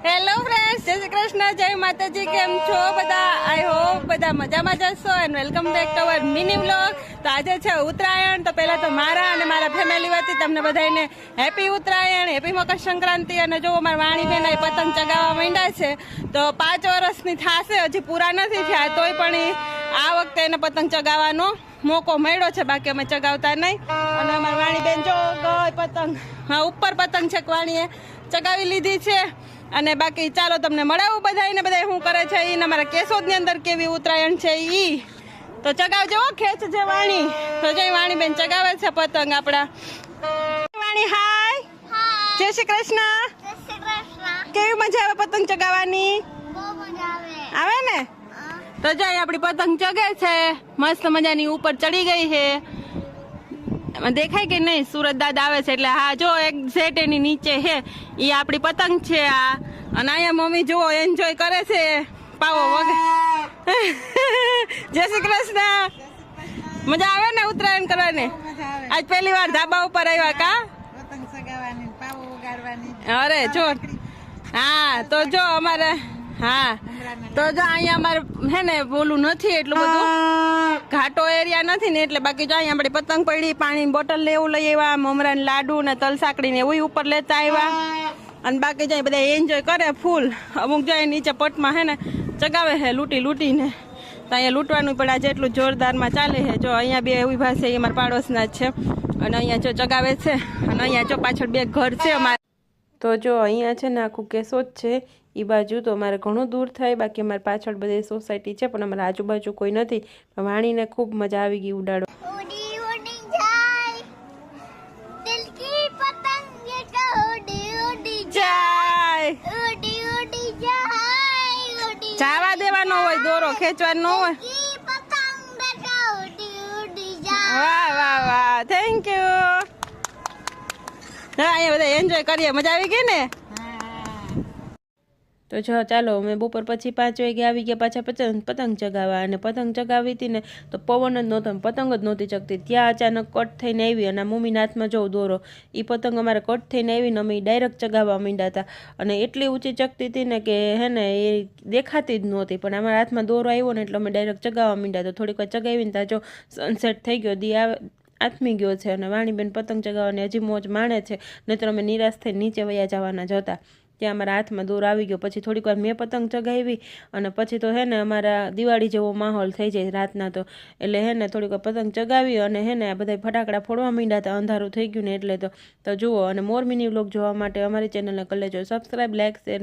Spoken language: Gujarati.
હેલો ફ્રેન્ડ્સ, જય શ્રી કૃષ્ણ, જય માતાજી. કેમ છો બધા? આઈ હોપ બધા મજામાં જશો and welcome back to our mini vlog. તો આજે છે ઉત્તરાયણ. તો પહેલા તો મારા અને મારા ફેમિલી વતી તમને બધાને હેપી ઉત્તરાયણ, હેપી મકર સંક્રાંતિ. અને જો મારા વાણીબેન આ પતંગ ચગાવવા માંડ્યા છે. તો 5 વર્ષની થશે, હજી પૂરા નથી થયા, તોય પણ આ વખતે એને પતંગ ચગાવવાનો મોકો મળ્યો છે, બાકી અમે ચગાવતા નહીં. અને અમારી વાણીબેન જો ગઈ પતંગ, હા ઉપર પતંગ છે વાણીએ ચગાવી લીધી છે. અને બાકી ચાલો તમને મળાવું બધાને, બધા શું કરે છે એને, અમારા કેશોદની અંદર કેવી ઉત્તરાયણ છે ઈ. તો ચગાવજો, ખેંચ છે વાણી. તો જય વાણીબેન ચગાવે છે પતંગ આપણા. વાણી હાય, જય શ્રી કૃષ્ણ. કેવી મજા આવે પતંગ ચગાવવાની? આવે ને? તો જય આપણી પતંગ ચગે છે, મસ્ત મજાની ઉપર ચડી ગઈ છે. દેખાય કે નહીં? સુરત દાદા આવે છે એટલે હા જો એક સેટ એની નીચે છે એ આપણી પતંગ છે આ. અને અહીંયા મમ્મી જુઓ એન્જોય કરે છે પાવો વગર. જય શ્રી કૃષ્ણ. મજા આવે ને ઉત્તરાયણ કરવાની? આજ પહેલી વાર ધાબા ઉપર આવ્યા કા? અરે જો હા, તો જો અમારે હા, તો જો અહીંયા અમારે હે ને બોલું નથી એટલું બધું ઘાટો એરિયા નથી ને એટલે. બાકી જો અહીંયા આપણી પતંગ પડી, પાણીની બોટલ ને એવું લઈ આવ્યા, મમરાના લાડુ ને તલ સાંકળી ને એવું ઉપર લેતા આવ્યા. અને બાકી જાય બધા એન્જોય કરે ફૂલ. અમુક જાય નીચે પટમાં હે ને ચગાવે છે લૂંટી લૂંટીને. તો અહીંયા લૂંટવાનું પણ આજે એટલું જોરદારમાં ચાલે છે. જો અહીંયા બે એવી ભાષા એ અમારા પાડોશના જ છે. અને અહીંયા જો ચગાવે છે. અને અહીંયા જો પાછળ બે ઘર છે અમારે. તો જો અહીંયા છે ને આખું કેશોદ છે એ બાજુ. તો અમારે ઘણું દૂર થાય, બાકી અમારે પાછળ બધી સોસાયટી છે, પણ અમારા આજુબાજુ કોઈ નથી. વાણીને ખૂબ મજા આવી ગઈ ઉડાડો. જાવા દેવાનો હોય, દોરો ખેંચવાનો હોય. વાહ વાહ વાહ, થેન્ક યુ. અહીંયા બધા એન્જોય કરીએ, મજા આવી ગઈ ને? તો જો ચાલો અમે બપોર પછી 5 વાગે આવી ગયા પાછા પતંગ ચગાવવા. અને પતંગ ચગાવી હતી ને તો પવન જ નહોતો, પતંગ જ નહોતી ચગતી. ત્યાં અચાનક કટ થઈને આવી અને મમ્મીના હાથમાં જો દોરો, એ પતંગ અમારે કટ થઈને આવીને અમે ડાયરેક્ટ ચગાવવા માંડ્યા હતા. અને એટલી ઊંચી ચગતી હતી ને કે હે ને એ દેખાતી જ નહોતી, પણ અમારા હાથમાં દોરો આવ્યો ને એટલે અમે ડાયરેક્ટ ચગાવવા માંડ્યા. તો થોડીક વાર ચગાવીને ત્યાં જો સનસેટ થઈ ગયો, દી આથમી ગયો છે. અને વાણીબેન પતંગ ચગાવવાની હજી મોજ માણે છે, નહીંતર અમે નિરાશ થઈને નીચે વયા જવાના જ હતા. ત્યાં અમારા હાથમાં દોર આવી ગયો. પછી થોડીક વાર મેં પતંગ ચગાવી અને પછી તો હે ને અમારા દિવાળી જેવો માહોલ થઈ જાય રાતના. તો એટલે હે ને થોડીક વાર પતંગ ચગાવી અને હે ને બધા ફટાકડા ફોડવા માંડ્યા હતા, અંધારું થઈ ગયું ને એટલે. તો જુઓ, અને મોર મિની વ્લોગ જોવા માટે અમારી ચેનલને કરી લેજો સબસ્ક્રાઈબ, લાઈક, શેર.